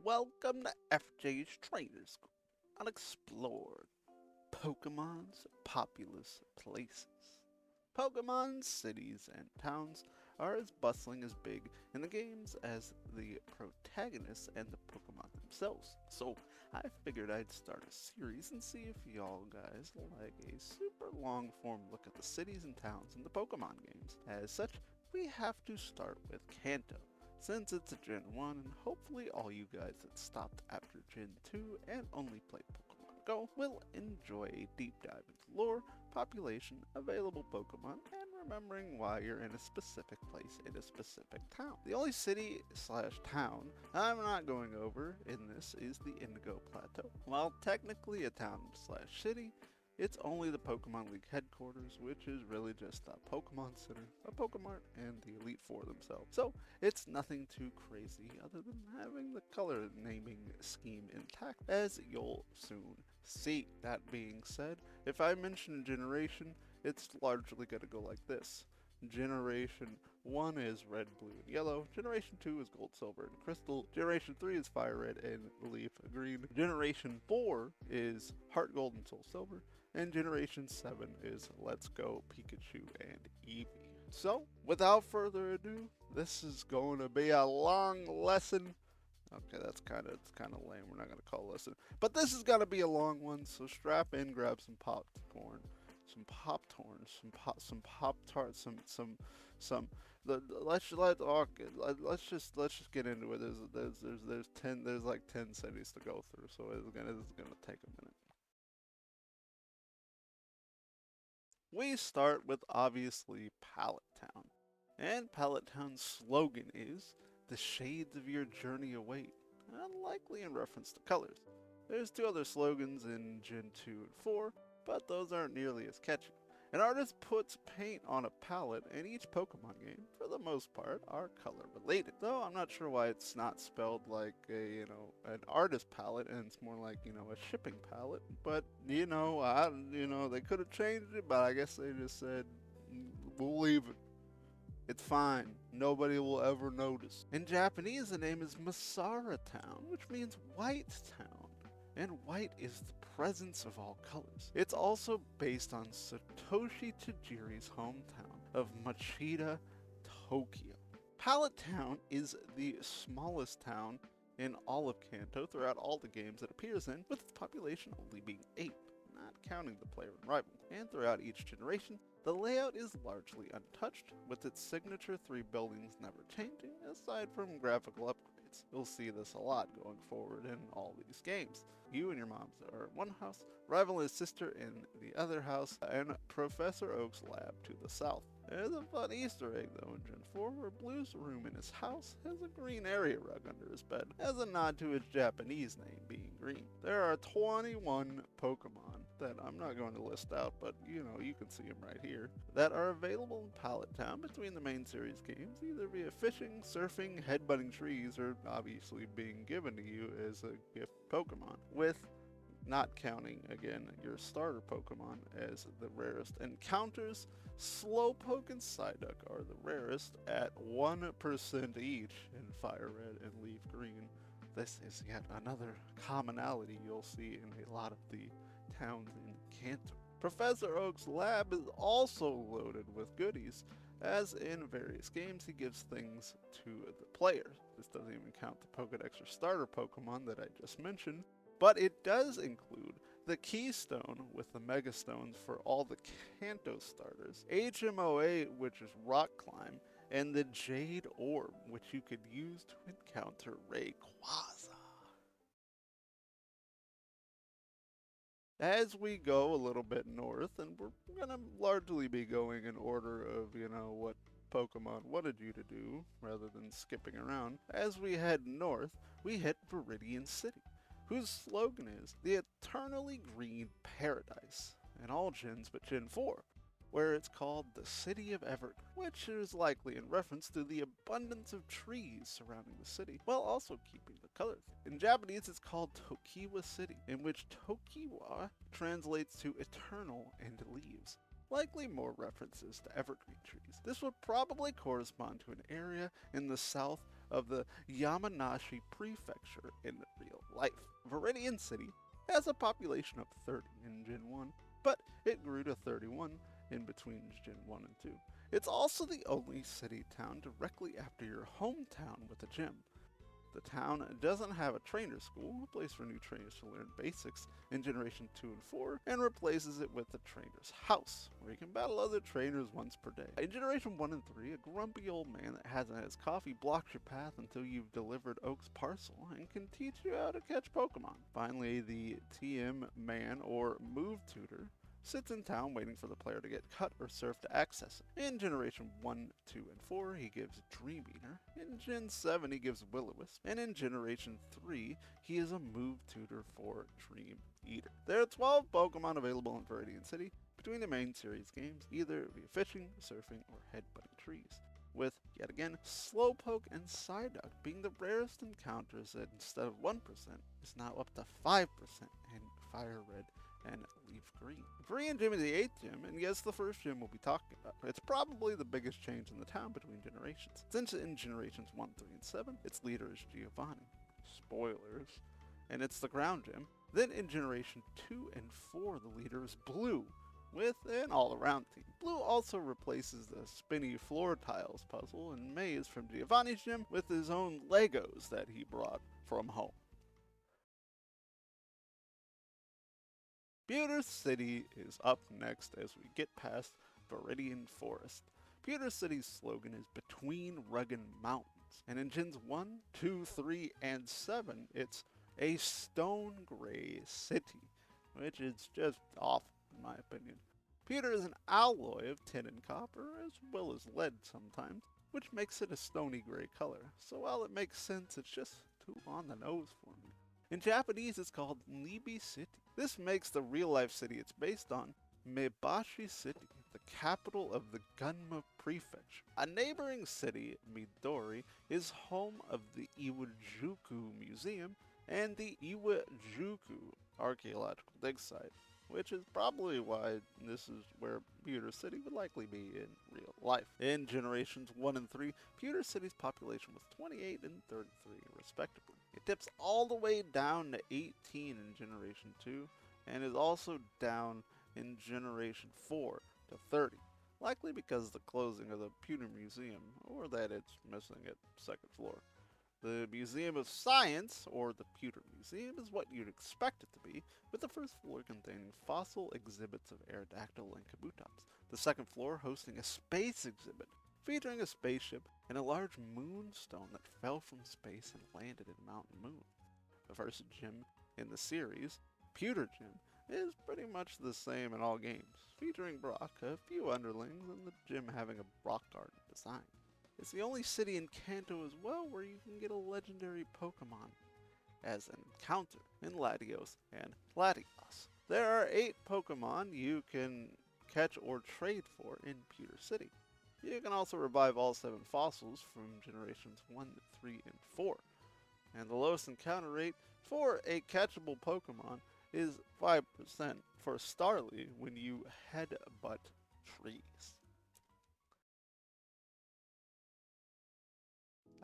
Welcome to FJ's Trainer School. Unexplored. Pokemon's populous places. Pokemon's cities and towns are as bustling as big in the games as the protagonists and the Pokemon themselves. So I figured I'd start a series and see if y'all guys like a super long form look at the cities and towns in the Pokemon games. As such, we have to start with Kanto, since it's a Gen 1 and hopefully all you guys that stopped after Gen 2 and only played Pokemon Go will enjoy a deep dive into lore, population, available Pokemon, and remembering why you're in a specific place in a specific town. The only city slash town I'm not going over in this is the Indigo Plateau. While technically a town slash city, it's only the Pokemon League headquarters, which is really just a Pokemon Center, a Pokemart, and the Elite Four themselves. So it's nothing too crazy other than having the color naming scheme intact, as you'll soon see. That being said, if I mention generation, it's largely going to go like this. Generation 1 is red, blue, and yellow. Generation 2 is gold, silver, and crystal. Generation 3 is fire red and leaf green. Generation 4 is heart gold and soul silver. And Generation 7 is Let's Go Pikachu and Eevee. So, without further ado, this is going to be a long lesson. Okay, it's kind of lame. We're not going to call it a lesson. But this is going to be a long one, so strap in, grab some popcorn, some Pop-Torns, some Pop-Tarts, let's just get into it. There's like 10 cities to go through, so this is gonna take a minute. We start with obviously Pallet Town. And Pallet Town's slogan is, "The shades of your journey await," unlikely in reference to colors. There's two other slogans in Gen 2 and 4, but those aren't nearly as catchy. An artist puts paint on a palette, and each Pokemon game, for the most part, are color related. Though I'm not sure why it's not spelled like an artist palette, and it's more like, a shipping palette. But, they could have changed it, but I guess they just said, we'll leave it. It's fine. Nobody will ever notice. In Japanese, the name is Masara Town, which means white town. And white is the presence of all colors. It's also based on Satoshi Tajiri's hometown of Machida, Tokyo. Pallet Town is the smallest town in all of Kanto throughout all the games it appears in, with its population only being 8, not counting the player and rival. And throughout each generation, the layout is largely untouched, with its signature 3 buildings never changing, aside from graphical upgrades. You'll see this a lot going forward in all these games. You and your moms are in one house, rival and his sister in the other house, and Professor Oak's lab to the south. There's a fun Easter egg though in Gen 4, where Blue's room in his house has a green area rug under his bed, as a nod to his Japanese name being green. There are 21 Pokemon that I'm not going to list out, but you can see them right here, that are available in Pallet Town between the main series games, either via fishing, surfing, headbutting trees, or obviously being given to you as a gift Pokemon, with not counting, again, your starter Pokemon as the rarest encounters. Slowpoke and Psyduck are the rarest at 1% each in Fire Red and Leaf Green. This is yet another commonality you'll see in a lot of the towns in Kanto. Professor Oak's lab is also loaded with goodies, as in various games he gives things to the players. This doesn't even count the Pokedex or starter Pokemon that I just mentioned, but it does include the Keystone with the Mega Stones for all the Kanto starters, HMOA, which is Rock Climb, and the Jade Orb, which you could use to encounter Rayquaza. As we go a little bit north, and we're going to largely be going in order of, what Pokemon wanted you to do, rather than skipping around. As we head north, we hit Viridian City, whose slogan is, "The Eternally Green Paradise," in all gens but Gen 4, where it's called the City of Evergreen, which is likely in reference to the abundance of trees surrounding the city, while also keeping the color. In Japanese, it's called Tokiwa City, in which Tokiwa translates to eternal and leaves, likely more references to evergreen trees. This would probably correspond to an area in the south of the Yamanashi Prefecture in real life. Viridian City has a population of 30 in Gen 1, but it grew to 31 in between Gen 1 and 2. It's also the only city-town directly after your hometown with a gym. The town doesn't have a trainer school, a place for new trainers to learn basics in Generation 2 and 4, and replaces it with the trainer's house, where you can battle other trainers once per day. In Generation 1 and 3, a grumpy old man that hasn't had his coffee blocks your path until you've delivered Oak's parcel and can teach you how to catch Pokemon. Finally, the TM man, or Move Tutor, sits in town waiting for the player to get cut or surf to access it. In Generation 1, 2, and 4, he gives Dream Eater. In Gen 7, he gives Will-O-Wisp. And in Generation 3, he is a move tutor for Dream Eater. There are 12 Pokemon available in Viridian City between the main series games, either via fishing, surfing, or headbutting trees, with, yet again, Slowpoke and Psyduck being the rarest encounters that instead of 1% is now up to 5% in Fire Red and Leaf Green. Viridian Gym is the 8th gym, and yes, the first gym we'll be talking about. It's probably the biggest change in the town between generations, since in Generations 1, 3, and 7, its leader is Giovanni. Spoilers. And it's the ground gym. Then in Generation 2 and 4, the leader is Blue, with an all-around team. Blue also replaces the spinny floor tiles puzzle and maze from Giovanni's gym with his own Legos that he brought from home. Pewter City is up next as we get past Viridian Forest. Pewter City's slogan is Between Rugged Mountains, and in Gens 1, 2, 3, and 7, it's a stone gray city, which is just awful in my opinion. Pewter is an alloy of tin and copper, as well as lead sometimes, which makes it a stony gray color, so while it makes sense, it's just too on the nose for me. In Japanese, it's called Nibi City. This makes the real-life city it's based on Maebashi City, the capital of the Gunma Prefecture. A neighboring city, Midori, is home of the Iwajuku Museum and the Iwajuku Archaeological Dig Site, which is probably why this is where Pewter City would likely be in real life. In Generations 1 and 3, Pewter City's population was 28 and 33 respectively. It dips all the way down to 18 in Generation 2, and is also down in Generation 4 to 30, likely because of the closing of the Pewter Museum, or that it's missing its second floor. The Museum of Science, or the Pewter Museum, is what you'd expect it to be, with the first floor containing fossil exhibits of Aerodactyl and Kabutops, the second floor hosting a space exhibit featuring a spaceship and a large moonstone that fell from space and landed in Mountain Moon. The first gym in the series, Pewter Gym, is pretty much the same in all games, featuring Brock, a few underlings, and the gym having a rock garden design. It's the only city in Kanto as well where you can get a legendary Pokemon as an encounter in Latios and Latios. There are 8 Pokemon you can catch or trade for in Pewter City. You can also revive all 7 fossils from Generations 1, 3, and 4. And the lowest encounter rate for a catchable Pokemon is 5% for Starly when you headbutt trees.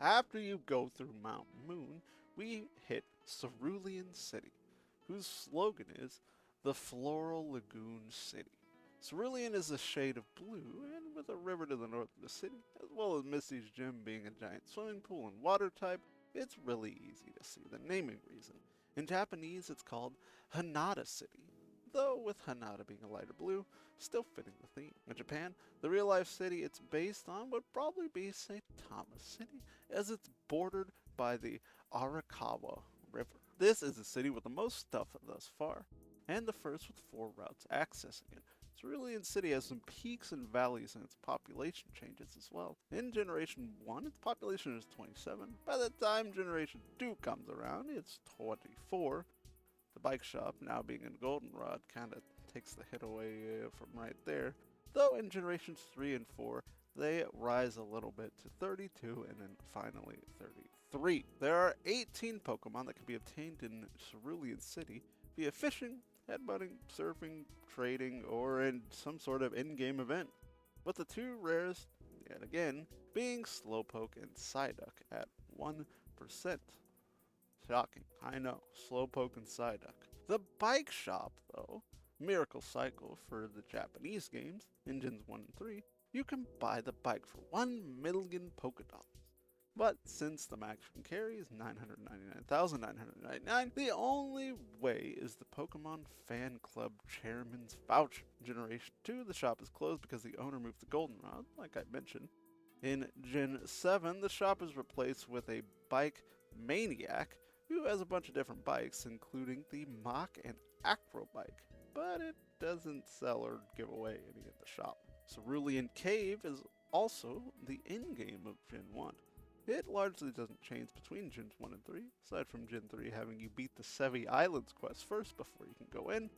After you go through Mount Moon, we hit Cerulean City, whose slogan is the Floral Lagoon City. Cerulean is a shade of blue, and with a river to the north of the city, as well as Misty's gym being a giant swimming pool and water type, it's really easy to see the naming reason. In Japanese, it's called Hanada City, though with Hanada being a lighter blue, still fitting the theme. In Japan, the real-life city it's based on would probably be St. Thomas City, as it's bordered by the Arakawa River. This is the city with the most stuff thus far, and the first with 4 routes accessing it. Cerulean City has some peaks and valleys in its population changes as well. In Generation 1, its population is 27. By the time Generation 2 comes around, it's 24. The bike shop, now being in Goldenrod, kinda takes the hit away from right there. Though in Generations 3 and 4, they rise a little bit to 32 and then finally 33. There are 18 Pokemon that can be obtained in Cerulean City via fishing, headbutting, surfing, trading, or in some sort of in-game event. But the 2 rarest, yet again, being Slowpoke and Psyduck at 1%. Shocking, I know, Slowpoke and Psyduck. The bike shop, though, Miracle Cycle for the Japanese games, Engines 1 and 3, you can buy the bike for 1,000,000 Polka Dollars. But since the maximum carry is 999,999, the only way is the Pokemon Fan Club Chairman's Voucher. Generation 2, the shop is closed because the owner moved the Goldenrod, like I mentioned. In Gen 7, the shop is replaced with a bike maniac who has a bunch of different bikes, including the Mach and Acro bike, but it doesn't sell or give away any at the shop. Cerulean Cave is also the in-game of Gen 1. It largely doesn't change between Gens 1 and 3, aside from Gen 3 having you beat the Sevi Islands quest first before you can go in.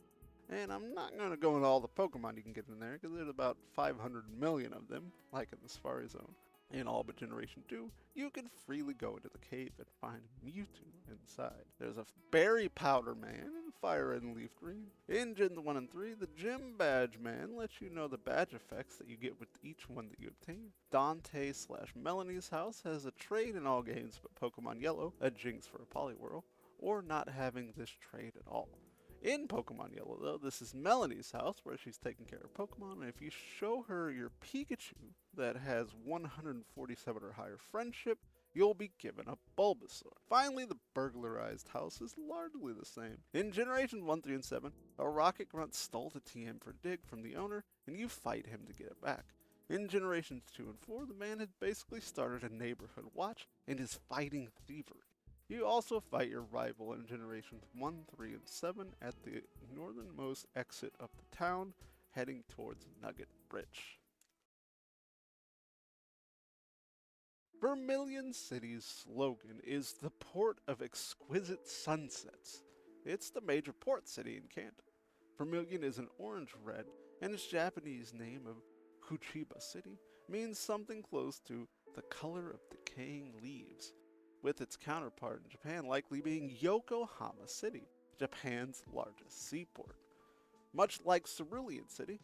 And I'm not going to go into all the Pokemon you can get in there, because there's about 500 million of them, like in the Safari Zone. In all but Generation 2, you can freely go into the cave and find Mewtwo inside. There's a Berry Powder Man and Fire Red and Leaf Green. In Gen 1 and 3, the Gym Badge Man lets you know the badge effects that you get with each one that you obtain. Dante/Melanie's house has a trait in all games but Pokemon Yellow, a jinx for a Poliwhirl, or not having this trait at all. In Pokemon Yellow, though, this is Melanie's house where she's taking care of Pokemon, and if you show her your Pikachu that has 147 or higher friendship, you'll be given a Bulbasaur. Finally, the burglarized house is largely the same. In Generation 1, 3, and 7, a Rocket Grunt stole the TM for Dig from the owner, and you fight him to get it back. In Generations 2 and 4, the man had basically started a neighborhood watch and is fighting thievery. You also fight your rival in Generations 1, 3, and 7 at the northernmost exit of the town, heading towards Nugget Bridge. Vermilion City's slogan is the Port of Exquisite Sunsets. It's the major port city in Kanto. Vermilion is an orange-red, and its Japanese name of Fuschia City means something close to the color of decaying leaves, with its counterpart in Japan likely being Yokohama City, Japan's largest seaport. Much like Cerulean City,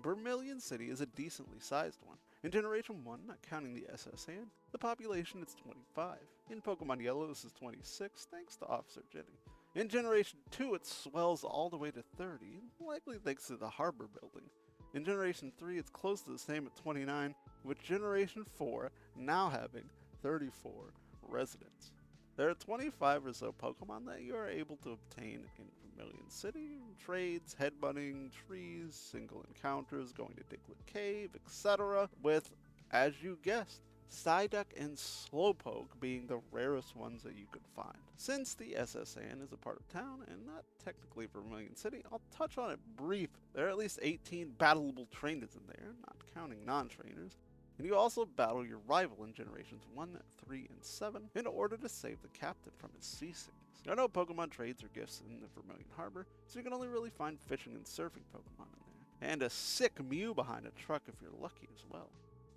Vermilion City is a decently sized one. In Generation 1, not counting the SS Hand, the population is 25. In Pokemon Yellow, this is 26, thanks to Officer Jenny. In Generation 2, it swells all the way to 30, likely thanks to the harbor building. In Generation 3, it's close to the same at 29, with Generation 4 now having 34 residents. There are 25 or so Pokemon that you are able to obtain in Vermilion City, trades, headbutting, trees, single encounters, going to Diglett Cave, etc., with, as you guessed, Psyduck and Slowpoke being the rarest ones that you could find. Since the SSN is a part of town and not technically Vermilion City, I'll touch on it briefly. There are at least 18 battleable trainers in there, not counting non-trainers. And you also battle your rival in Generations 1, 3, and 7 in order to save the captain from his seasickness. There are no Pokemon trades or gifts in the Vermilion Harbor, so you can only really find fishing and surfing Pokemon in there. And a sick Mew behind a truck if you're lucky as well.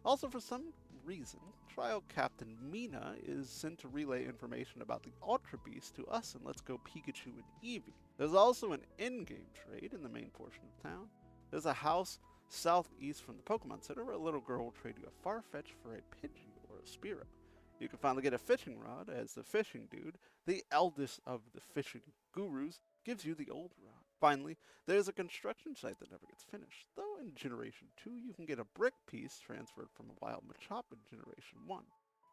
Also, for some reason, Trial Captain Mina is sent to relay information about the Ultra Beast to us in Let's Go Pikachu and Eevee. There's also an in-game trade in the main portion of town. There's a house southeast from the Pokemon Center where a little girl will trade you a Farfetch for a Pidgey or a Spearow. You can finally get a fishing rod as the fishing dude, the eldest of the fishing gurus, gives you the old rod. Finally, there's a construction site that never gets finished, though in Generation 2 you can get a brick piece transferred from a wild Machop in Generation 1,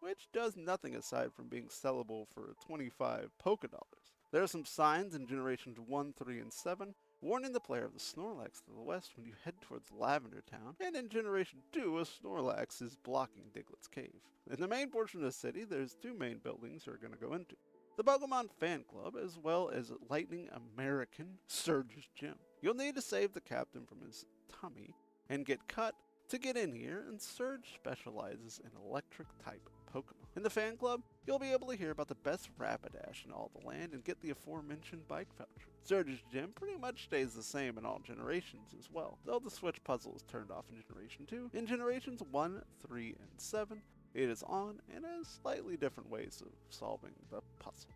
which does nothing aside from being sellable for 25 Poké Dollars. There are some signs in Generations 1, 3, and 7 warning the player of the Snorlax to the west when you head towards Lavender Town, and in Generation 2 a Snorlax is blocking Diglett's Cave. In the main portion of the city, there's two main buildings you're going to go into. The Pokemon Fan Club, as well as Lightning American Surge's Gym. You'll need to save the captain from his tummy and get cut to get in here, and Surge specializes in electric-type Pokemon. In the Fan Club, you'll be able to hear about the best Rapidash in all the land and get the aforementioned bike voucher. Surge's Gym pretty much stays the same in all generations as well, though the switch puzzle is turned off in Generation 2. In Generations 1, 3, and 7, it is on and has slightly different ways of solving the puzzle.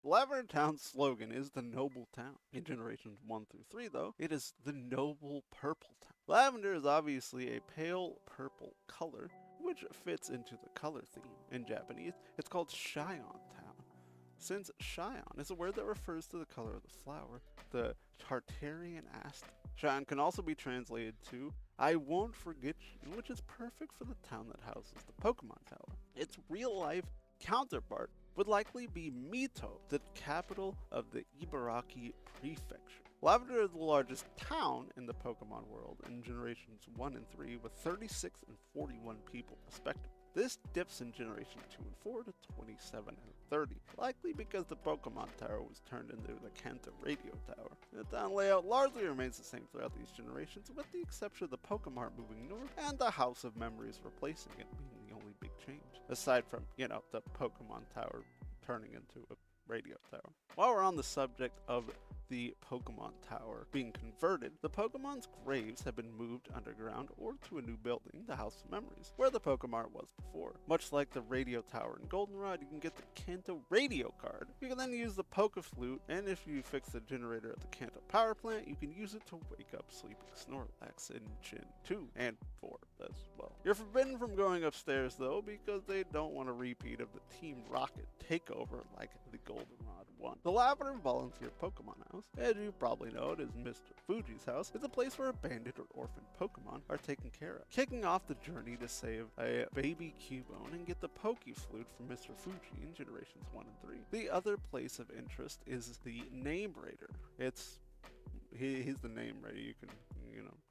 Lavender Town's slogan is the Noble Town. In Generations 1 through 3, though, it is the Noble Purple Town. Lavender is obviously a pale purple color, which fits into the color theme. In Japanese, it's called Shion Town, since Shion is a word that refers to the color of the flower, the Tartarian ast. Shion can also be translated to I won't forget you, which is perfect for the town that houses the Pokemon Tower. Its real-life counterpart would likely be Mito, the capital of the Ibaraki Prefecture. Lavender is the largest town in the Pokemon world in generations 1 and 3 with 36 and 41 people respectively. This dips in generation 2 and 4 to 27 and 30, likely because the Pokemon Tower was turned into the Kanto Radio Tower. The town layout largely remains the same throughout these generations, with the exception of the Pokemon moving north and the House of Memories replacing it being the only big change, aside from, the Pokemon Tower turning into a radio tower. While we're on the subject of the Pokemon Tower being converted, the Pokemon's graves have been moved underground or to a new building, the House of Memories, where the Pokemart was before. Much like the radio tower in Goldenrod, you can get the Kanto radio card. You can then use the Pokeflute, and if you fix the generator at the Kanto power plant, you can use it to wake up sleeping Snorlax in Gen 2 and 4 as well. You're forbidden from going upstairs though, because they don't want a repeat of the Team Rocket takeover like the Goldenrod one. The Lavender Volunteer Pokemon House, as you probably know it is Mr. Fuji's house, is a place where abandoned or orphaned Pokemon are taken care of. Kicking off the journey to save a baby Cubone and get the Pokeflute from Mr. Fuji in generations 1 and 3. The other place of interest is the Name Raider. He's the Name Raider. You can,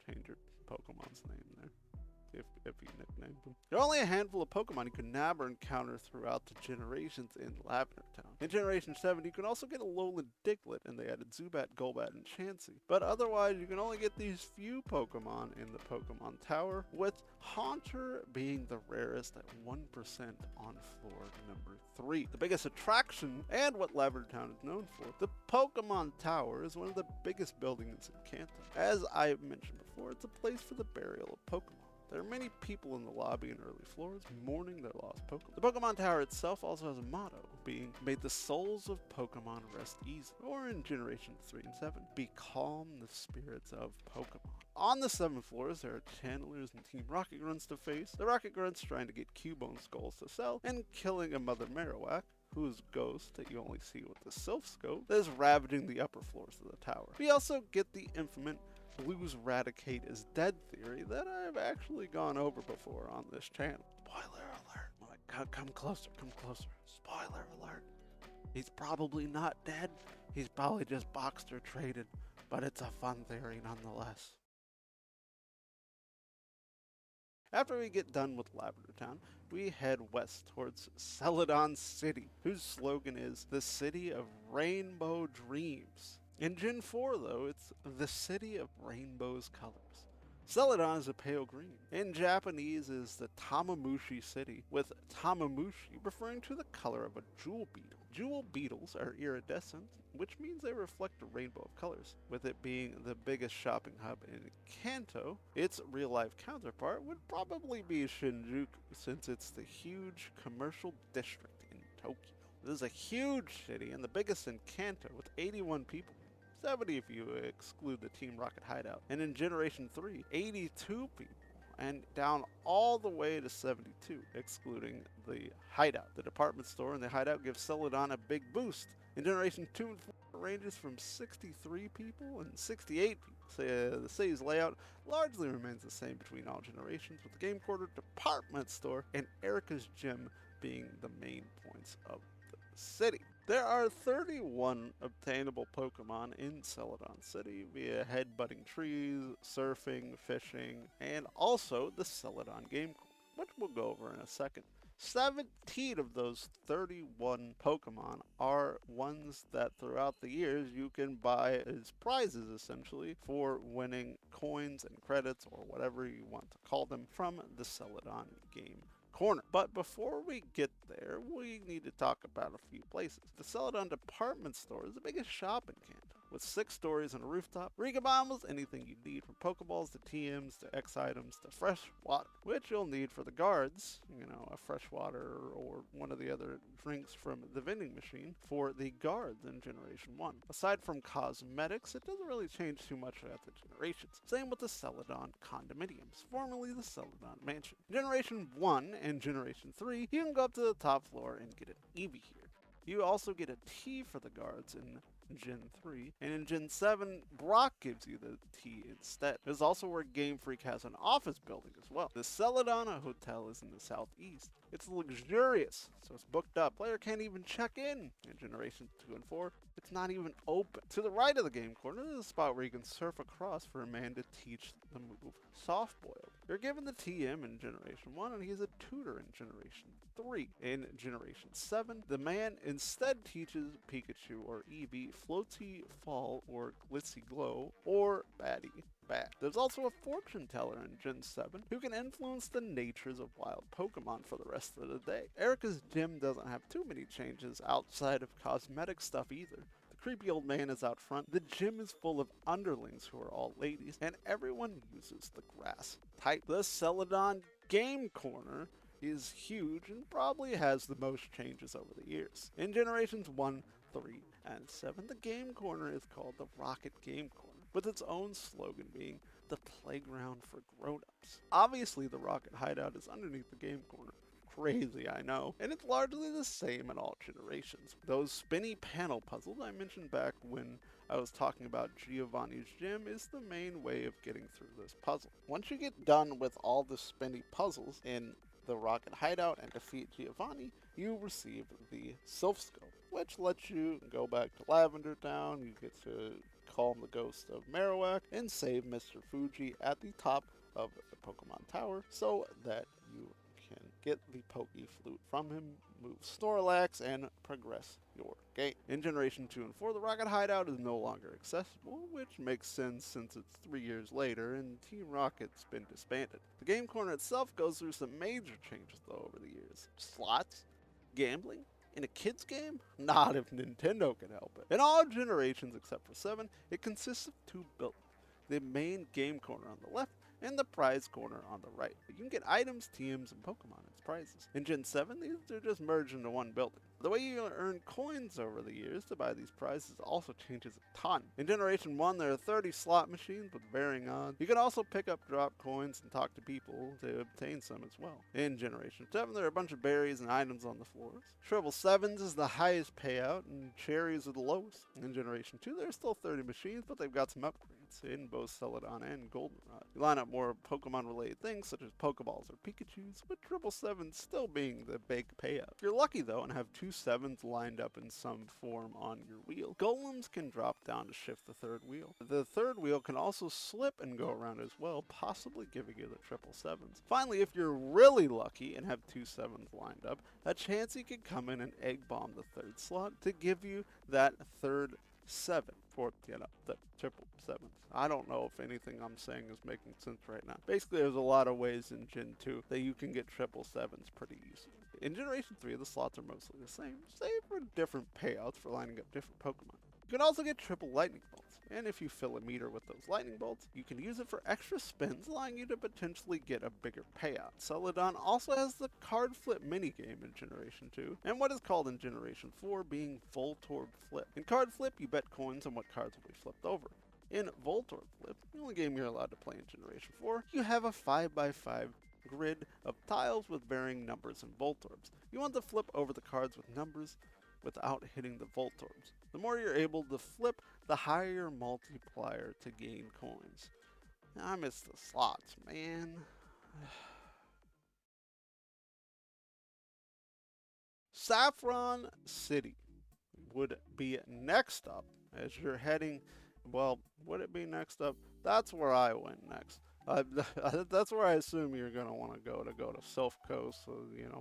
change your Pokemon's name there if you nicknamed them. There are only a handful of Pokemon you can nab or encounter throughout the generations in Lavender Town. In Generation 7, you can also get a Alolan Diglett, and they added Zubat, Golbat, and Chansey. But otherwise, you can only get these few Pokemon in the Pokemon Tower, with Haunter being the rarest at 1% on floor number 3. The biggest attraction, and what Lavender Town is known for, the Pokemon Tower is one of the biggest buildings in Kanto. As I mentioned before, it's a place for the burial of Pokemon. There are many people in the lobby and early floors mourning their lost Pokemon. The Pokemon Tower itself also has a motto, being, "May the souls of Pokemon rest easy," or in Generations 3 and 7, "Be calm the spirits of Pokemon." On the 7 floors, there are Channelers and Team Rocket Grunts to face. The Rocket Grunts trying to get Cubone skulls to sell, and killing a Mother Marowak, whose ghost that you only see with the Sylph Scope, that is ravaging the upper floors of the tower. We also get the infamous Blues Raticate is dead theory that I've actually gone over before on this channel. Spoiler alert. Oh my God, come closer, come closer. Spoiler alert. He's probably not dead. He's probably just boxed or traded, but it's a fun theory nonetheless. After we get done with Lavender Town, we head west towards Celadon City, whose slogan is the City of Rainbow Dreams. In Gen 4, though, it's the City of Rainbow's Colors. Celadon is a pale green. In Japanese is the Tamamushi City, with Tamamushi referring to the color of a jewel beetle. Jewel beetles are iridescent, which means they reflect a rainbow of colors. With it being the biggest shopping hub in Kanto, its real-life counterpart would probably be Shinjuku, since it's the huge commercial district in Tokyo. This is a huge city and the biggest in Kanto, with 81 people. 70 if you exclude the Team Rocket hideout. And in Generation 3, 82 people. And down all the way to 72, excluding the hideout. The department store and the hideout give Celadon a big boost. In Generation 2 and 4, it ranges from 63 people and 68 people. So the city's layout largely remains the same between all generations, with the Game Quarter, department store, and Erica's Gym being the main points of the city. There are 31 obtainable Pokemon in Celadon City via headbutting trees, surfing, fishing, and also the Celadon Game Quarter, which we'll go over in a second. 17 of those 31 Pokemon are ones that throughout the years you can buy as prizes, essentially, for winning coins and credits, or whatever you want to call them, from the Celadon Game Corner. But before we get there, we need to talk about a few places. The Celadon department store is the biggest shop in Kanto. with 6 stories and a rooftop. Riga Biomes, anything you need from Pokeballs to TMs to X items to fresh water, which you'll need for the guards, a fresh water or one of the other drinks from the vending machine for the guards in Generation 1. Aside from cosmetics, it doesn't really change too much at the generations. Same with the Celadon condominiums, formerly the Celadon Mansion. Generation 1 and Generation 3, you can go up to the top floor and get an Eevee here. You also get a T for the guards in Gen 3, and in Gen 7, Brock gives you the T instead. This is also where Game Freak has an office building as well. The Celadon Hotel is in the southeast. It's luxurious, so it's booked up. Player can't even check in. In Generation 2 and 4, it's not even open. To the right of the game corner is a spot where you can surf across for a man to teach the move Soft Boiled. You're given the TM in Generation 1, and he's a tutor in Generation 3. In Generation 7, the man instead teaches Pikachu or Eevee Floaty Fall or Glitzy Glow or Batty Bat. There's also a fortune teller in Gen 7 who can influence the natures of wild Pokemon for the rest of the day. Erica's gym doesn't have too many changes outside of cosmetic stuff either. The creepy old man is out front. The gym is full of underlings who are all ladies, and everyone uses the grass type. The Celadon Game Corner is huge and probably has the most changes over the years. In Generations 1, 3, and 7, the Game Corner is called the Rocket Game Corner, with its own slogan being the playground for grown-ups. Obviously, the Rocket Hideout is underneath the Game Corner. Crazy, I know. And it's largely the same in all generations. Those spinny panel puzzles I mentioned back when I was talking about Giovanni's gym is the main way of getting through this puzzle. Once you get done with all the spinny puzzles in the Rocket Hideout and defeat Giovanni, you receive the Sylph Scope, which lets you go back to Lavender Town. You get to calm the ghost of Marowak and save Mr. Fuji at the top of the Pokemon Tower so that you can get the Poke Flute from him, move Snorlax, and progress your game. In Generation 2 and 4, the Rocket Hideout is no longer accessible, which makes sense since it's 3 years later and Team Rocket's been disbanded. The Game Corner itself goes through some major changes though over the years. Slots, gambling, in a kid's game? Not if Nintendo can help it. In all generations except for 7, it consists of 2 buildings. The main game corner on the left and the prize corner on the right. You can get items, TMs, and Pokemon as prizes. In Gen 7, these are just merged into one building. The way you earn coins over the years to buy these prizes also changes a ton. In Generation 1, there are 30 slot machines with varying odds. You can also pick up drop coins and talk to people to obtain some as well. In Generation 7, there are a bunch of berries and items on the floors. Triple Sevens is the highest payout, and cherries are the lowest. In Generation 2, there are still 30 machines, but they've got some upgrades in both Celadon and Goldenrod. You line up more Pokemon-related things, such as Pokeballs or Pikachus, with Triple Sevens still being the big payout. If you're lucky, though, and have 2 sevens lined up in some form on your wheel, Golems can drop down to shift the third wheel. The third wheel can also slip and go around as well, possibly giving you the Triple Sevens. Finally, if you're really lucky and have 2 sevens lined up, a Chansey can come in and egg bomb the third slot to give you that third 7 for, the triple 7s. I don't know if anything I'm saying is making sense right now. Basically, there's a lot of ways in Gen 2 that you can get triple 7s pretty easily. In Generation 3, the slots are mostly the same, save for different payouts for lining up different Pokemon. You can also get triple lightning bolts, and if you fill a meter with those lightning bolts, you can use it for extra spins, allowing you to potentially get a bigger payout. Celadon also has the card flip minigame in Generation 2, and what is called in Generation 4 being Voltorb Flip. In card flip, you bet coins on what cards will be flipped over. In Voltorb Flip, the only game you're allowed to play in Generation 4, you have a 5x5 grid of tiles with varying numbers and Voltorbs. You want to flip over the cards with numbers without hitting the Voltorbs. The more you're able to flip, the higher your multiplier to gain coins. I miss the slots, man. Saffron City would be next up as you're heading. Well, would it be next up? That's where I went next. That's where I assume you're going to want to go to Silph Coast, so,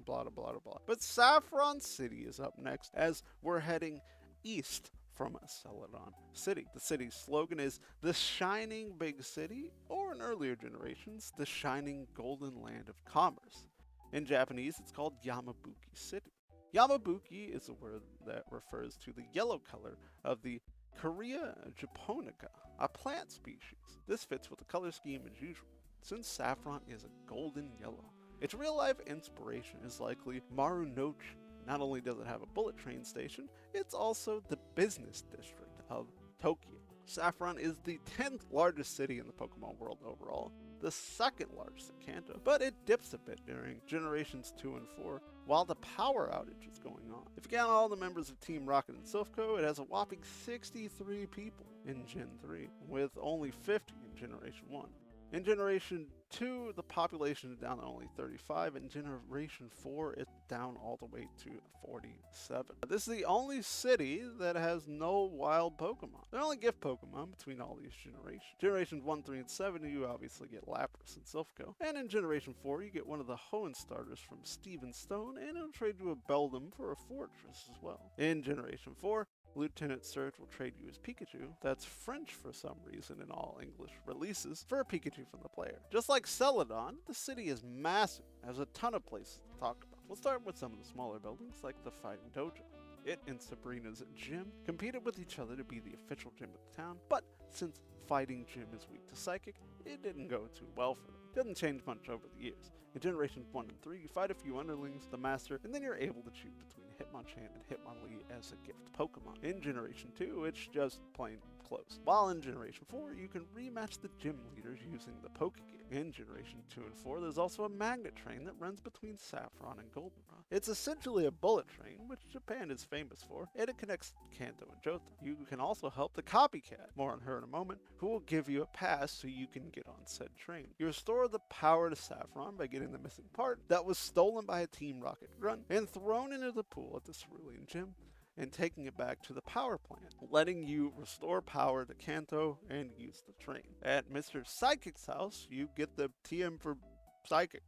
blah, blah, blah, blah. But Saffron City is up next as we're heading east from Celadon City. The city's slogan is the shining big city, or in earlier generations, the shining golden land of commerce. In Japanese, it's called Yamabuki City. Yamabuki is a word that refers to the yellow color of the Korea japonica, a plant species. This fits with the color scheme as usual, since saffron is a golden yellow. Its real-life inspiration is likely Marunouchi. Not only does it have a bullet train station, it's also the business district of Tokyo. Saffron is the 10th largest city in the Pokemon world overall, the second largest in Kanto, but it dips a bit during Generations 2 and 4 while the power outage is going on. If you count all the members of Team Rocket and Silph Co, it has a whopping 63 people in Gen 3, with only 50 in Generation 1. In Generation 2, the population is down to only 35. In Generation 4, it's down all the way to 47. This is the only city that has no wild Pokemon. They only give Pokemon between all these generations. Generations 1, 3, and 7, you obviously get Lapras and Silphco. And in Generation 4, you get one of the Hoenn starters from Steven Stone, and it'll trade you a Beldum for a Fortress as well. In Generation 4, Lieutenant Surge will trade you his Pikachu, that's French for some reason in all English releases, for a Pikachu from the player. Just like Celadon, the city is massive, has a ton of places to talk about. We'll start with some of the smaller buildings like the Fighting Dojo. It and Sabrina's gym competed with each other to be the official gym of the town, but since Fighting Gym is weak to Psychic, it didn't go too well for them. It doesn't change much over the years. In Generations 1 and 3, you fight a few underlings, the Master, and then you're able to choose between Hitmonchan and Hitmonlee as a gift Pokemon. In Generation 2, it's just plain close. While in Generation 4, you can rematch the gym leaders using the Pokegear. In Generation 2 and 4, there's also a magnet train that runs between Saffron and Goldenrod. It's essentially a bullet train, which Japan is famous for, and it connects Kanto and Johto. You can also help the Copycat, more on her in a moment, who will give you a pass so you can get on said train. You restore the power to Saffron by getting the missing part that was stolen by a Team Rocket grunt and thrown into the pool at the Cerulean Gym, and taking it back to the power plant, letting you restore power to Kanto and use the train. At Mr. Psychic's house, you get the TM for Psychic.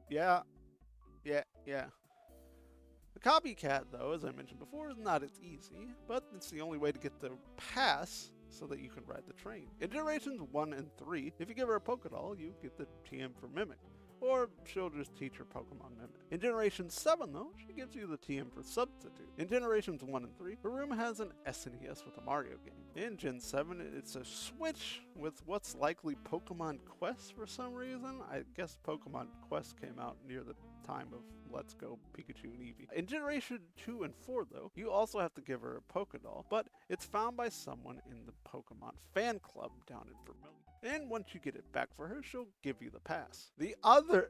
Yeah. The Copycat, though, as I mentioned before, is not as easy, but it's the only way to get the pass so that you can ride the train. In Generations 1 and 3, if you give her a Pokédoll, you get the TM for Mimic, or she'll just teach her Pokemon Mimic. In Generation 7, though, she gives you the TM for Substitute. In Generations 1 and 3, her room has an SNES with a Mario game. In Gen 7, it's a Switch with what's likely Pokemon Quest for some reason. I guess Pokemon Quest came out near the time of Let's Go Pikachu and Eevee. In Generation 2 and 4, though, you also have to give her a Pokédoll, but it's found by someone in the Pokemon fan club down in Vermilion. And once you get it back for her, she'll give you the pass. The other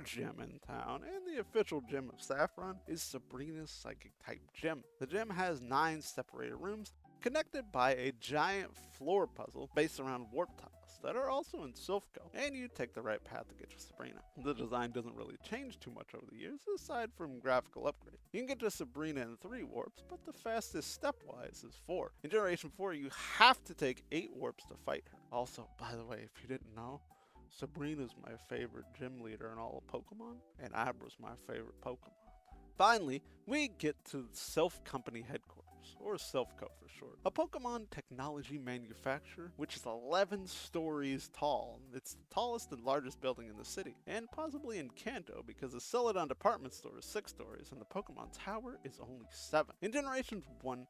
gym in town, and the official gym of Saffron, is Sabrina's Psychic type gym. The gym has 9 separated rooms, connected by a giant floor puzzle based around warp tiles that are also in Silphco, and you take the right path to get to Sabrina. The design doesn't really change too much over the years, aside from graphical upgrades. You can get to Sabrina in 3 warps, but the fastest step-wise is 4. In Generation 4, you have to take 8 warps to fight her. Also, by the way, if you didn't know, Sabrina's my favorite gym leader in all of Pokemon, and Abra's my favorite Pokemon. Finally, we get to Silph Company headquarters, or Silphco for short. A Pokemon technology manufacturer, which is 11 stories tall. It's the tallest and largest building in the city, and possibly in Kanto, because the Celadon department store is 6 stories, and the Pokemon Tower is only 7. In Generations 1,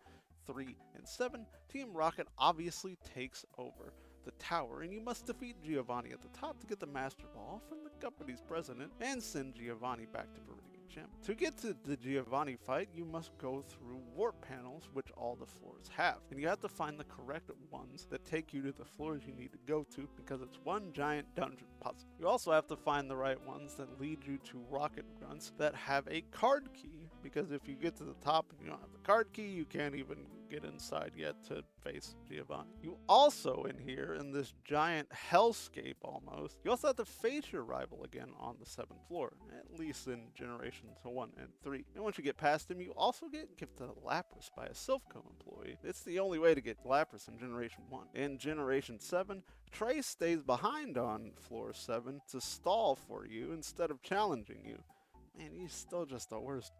3, and 7, Team Rocket obviously takes over the tower, and you must defeat Giovanni at the top to get the Master Ball from the company's president and send Giovanni back to Viridian Gym. To get to the Giovanni fight, you must go through warp panels, which all the floors have, and you have to find the correct ones that take you to the floors you need to go to, because it's one giant dungeon puzzle. You also have to find the right ones that lead you to rocket grunts that have a card key, because if you get to the top and you don't have the card key, you can't even get inside yet to face Giovanni. You also, in here, in this giant hellscape almost, you also have to face your rival again on the 7th floor, at least in Generations 1 and 3. And once you get past him, you also get gifted a Lapras by a Silphco employee. It's the only way to get Lapras in Generation 1. In Generation 7, Trace stays behind on floor 7 to stall for you instead of challenging you. Man, he's still just the worst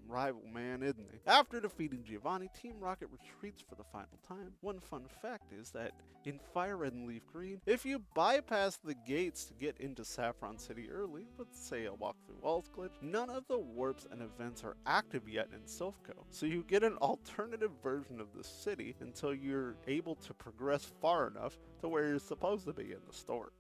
rival, man, isn't he? After defeating Giovanni, Team Rocket retreats for the final time. One fun fact is that in Fire Red and Leaf Green, if you bypass the gates to get into Saffron City early, let's say a walkthrough walls glitch, none of the warps and events are active yet in Silphco, so you get an alternative version of the city until you're able to progress far enough to where you're supposed to be in the story.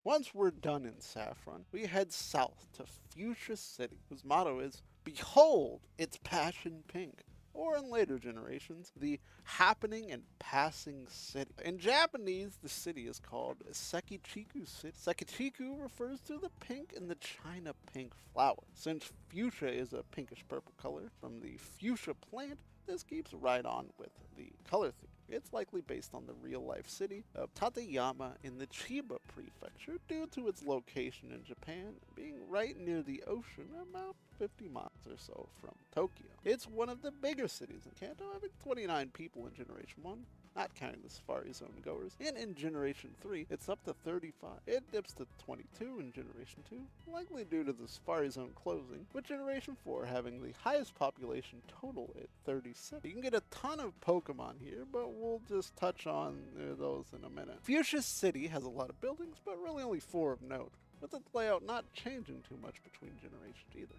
Once we're done in Saffron, we head south to Fuschia City, whose motto is, "Behold, it's passion pink," or in later generations, the happening and passing city. In Japanese, the city is called Sekichiku City. Sekichiku refers to the pink in the China pink flower. Since fuchsia is a pinkish purple color from the fuchsia plant, this keeps right on with the color theme. It's likely based on the real-life city of Tateyama in the Chiba prefecture due to its location in Japan being right near the ocean, about 50 miles or so from Tokyo. It's one of the bigger cities in Kanto, having 29 people in Generation 1, not counting the Safari Zone goers, and in Generation 3, it's up to 35. It dips to 22 in Generation 2, likely due to the Safari Zone closing, with Generation 4 having the highest population total at 36. You can get a ton of Pokemon here, but we'll just touch on those in a minute. Fuschia City has a lot of buildings, but really only 4 of note, with its layout not changing too much between generations either.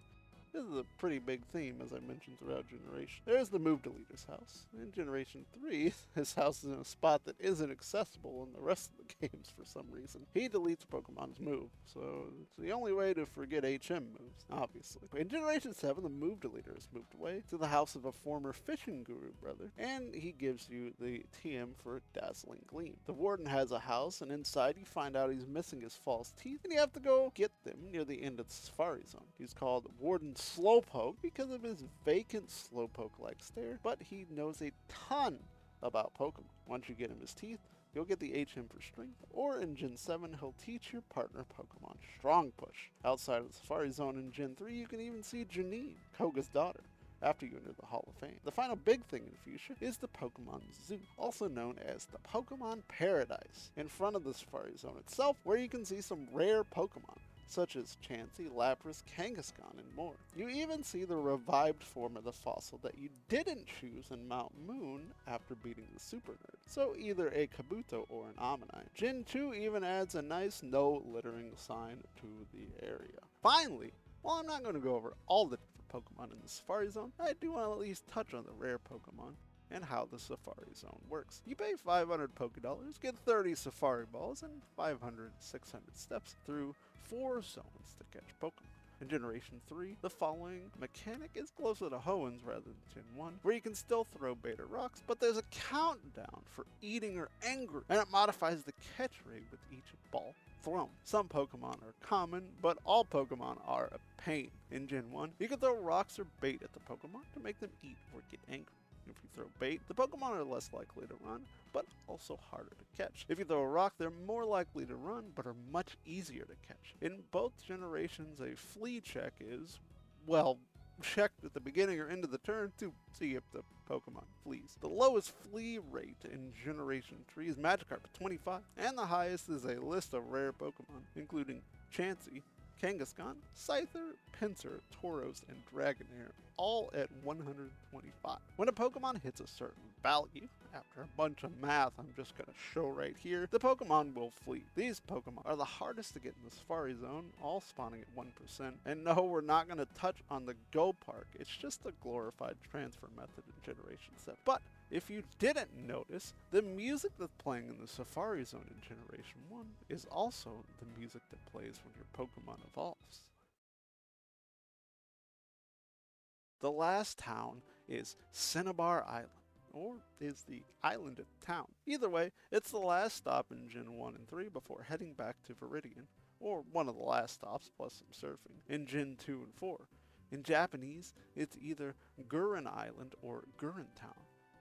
This is a pretty big theme, as I mentioned throughout Generation. There's the Move Deleter's house. In Generation 3, his house is in a spot that isn't accessible in the rest of the games for some reason. He deletes Pokemon's move, so it's the only way to forget HM moves, obviously. In Generation 7, the Move Deleter is moved away to the house of a former fishing guru brother, and he gives you the TM for Dazzling Gleam. The Warden has a house, and inside you find out he's missing his false teeth, and you have to go get them near the end of the Safari Zone. He's called Warden Slowpoke because of his vacant Slowpoke-like stare, but he knows a ton about Pokemon. Once you get him his teeth, you'll get the HM for Strength, or in Gen 7, he'll teach your partner Pokemon Strong Push. Outside of the Safari Zone in Gen 3, you can even see Janine, Koga's daughter, after you enter the Hall of Fame. The final big thing in Fuchsia is the Pokemon Zoo, also known as the Pokemon Paradise, in front of the Safari Zone itself, where you can see some rare Pokemon, such as Chansey, Lapras, Kangaskhan, and more. You even see the revived form of the fossil that you didn't choose in Mount Moon after beating the Super Nerd, so either a Kabuto or an Ammonite. Gen 2 even adds a nice no littering sign to the area. Finally, while I'm not going to go over all the different Pokemon in the Safari Zone, I do want to at least touch on the rare Pokemon and how the Safari Zone works. You pay 500 Pokédollars, get 30 Safari Balls, and 500, 600 steps through 4 zones to catch Pokemon. In Generation 3, the following mechanic is closer to Hoenns rather than Gen 1, where you can still throw beta rocks, but there's a countdown for eating or angry, and it modifies the catch rate with each ball thrown. Some Pokemon are common, but all Pokemon are a pain. In Gen 1, you can throw rocks or bait at the Pokemon to make them eat or get angry. If you throw bait, the Pokemon are less likely to run, but also harder to catch. If you throw a rock, they're more likely to run, but are much easier to catch. In both generations, a flee check is, well, checked at the beginning or end of the turn to see if the Pokemon flees. The lowest flee rate in Generation 3 is Magikarp at 25, and the highest is a list of rare Pokemon, including Chansey, Kangaskhan, Scyther, Pinsir, Tauros, and Dragonair, all at 125. When a Pokemon hits a certain value, after a bunch of math I'm just going to show right here, the Pokemon will flee. These Pokemon are the hardest to get in the Safari Zone, all spawning at 1%. And no, we're not going to touch on the Go Park, it's just a glorified transfer method in Generation 7. But if you didn't notice, the music that's playing in the Safari Zone in Generation 1 is also the music that plays when your Pokemon evolves. The last town is Cinnabar Island, or is the island of town. Either way, it's the last stop in Gen 1 and 3 before heading back to Viridian, or one of the last stops plus some surfing, in Gen 2 and 4. In Japanese, it's either Gurin Island or Gurin Town.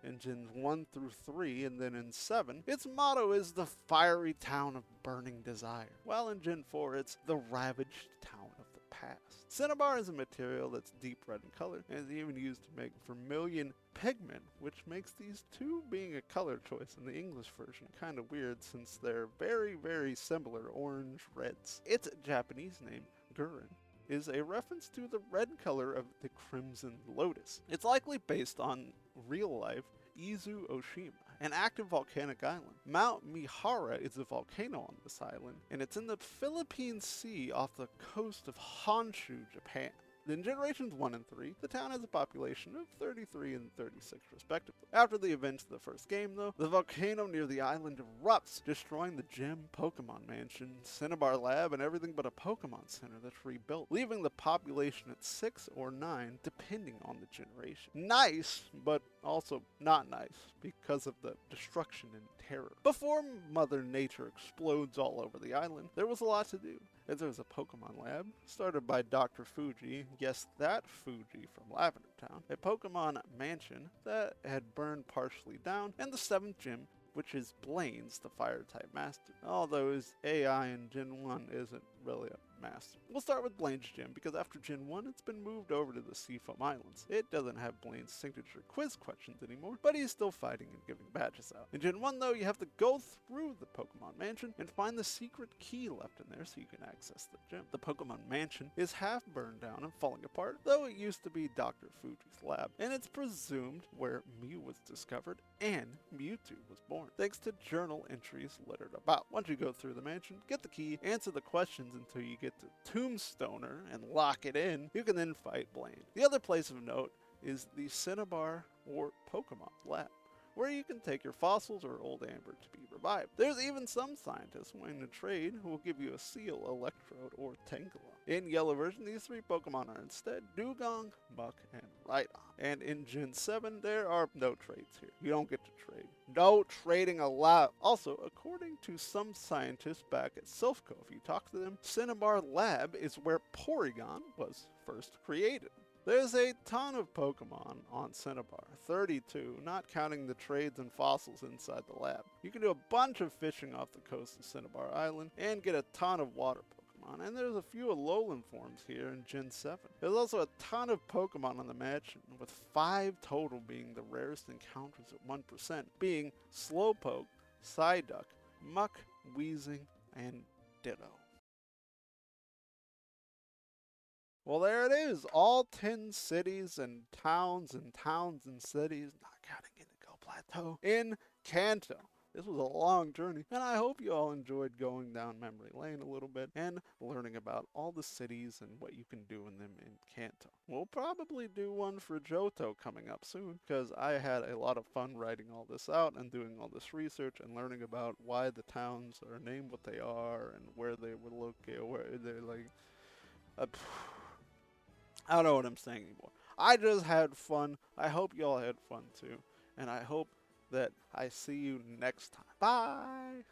In Gens 1 through 3, and then in 7, its motto is the fiery town of burning desire, while in Gen 4 it's the ravaged town of the past. Cinnabar is a material that's deep red in color, and is even used to make vermilion pigment, which makes these two being a color choice in the English version kind of weird since they're very, very similar orange reds. Its Japanese name, Gurin, is a reference to the red color of the Crimson Lotus. It's likely based on real-life Izu Oshima, an active volcanic island. Mount Mihara is a volcano on this island, and it's in the Philippine Sea off the coast of Honshu, Japan. In Generations 1 and 3, the town has a population of 33 and 36 respectively. After the events of the first game, though, the volcano near the island erupts, destroying the gym, Pokemon Mansion, Cinnabar Lab, and everything but a Pokemon Center that's rebuilt, leaving the population at 6 or 9, depending on the generation. Nice, but also not nice, because of the destruction and terror. Before Mother Nature explodes all over the island, there was a lot to do. There was a Pokemon lab, started by Dr. Fuji, yes, that Fuji from Lavender Town, a Pokemon mansion that had burned partially down, and the 7th gym, which is Blaine's, the Fire-type master, although his AI in Gen 1 isn't really a master. We'll start with Blaine's gym, because after Gen 1, it's been moved over to the Seafoam Islands. It doesn't have Blaine's signature quiz questions anymore, but he's still fighting and giving badges out. In Gen 1, though, you have to go through the Pokemon Mansion and find the secret key left in there so you can access the gym. The Pokemon Mansion is half burned down and falling apart, though it used to be Dr. Fuji's lab, and it's presumed where Mew was discovered and Mewtwo was born, thanks to journal entries littered about. Once you go through the mansion, get the key, answer the questions until you get to Tombstoner and lock it in, you can then fight Blaine. The other place of note is the Cinnabar or Pokemon lab, where you can take your fossils or old amber to be revived. There's even some scientists willing to trade who will give you a Seal, Electrode, or Tangela. In Yellow version, these 3 Pokemon are instead Dugong, Muck, and Rhydon. And in Gen 7, there are no trades here. You don't get to trade. No trading allowed. Also, according to some scientists back at Silphco, if you talk to them, Cinnabar Lab is where Porygon was first created. There's a ton of Pokemon on Cinnabar, 32, not counting the trades and fossils inside the lab. You can do a bunch of fishing off the coast of Cinnabar Island and get a ton of water Pokemon, and there's a few Alolan forms here in Gen 7. There's also a ton of Pokemon on the mansion, with 5 total being the rarest encounters at 1%, being Slowpoke, Psyduck, Muck, Weezing, and Ditto. Well, there it is, all 10 cities and towns and cities, not counting Indigo Plateau, in Kanto. This was a long journey, and I hope you all enjoyed going down memory lane a little bit and learning about all the cities and what you can do in them in Kanto. We'll probably do one for Johto coming up soon, because I had a lot of fun writing all this out and doing all this research and learning about why the towns are named what they are and where they were located, where they're like... I don't know what I'm saying anymore. I just had fun. I hope y'all had fun too. And I hope that I see you next time. Bye!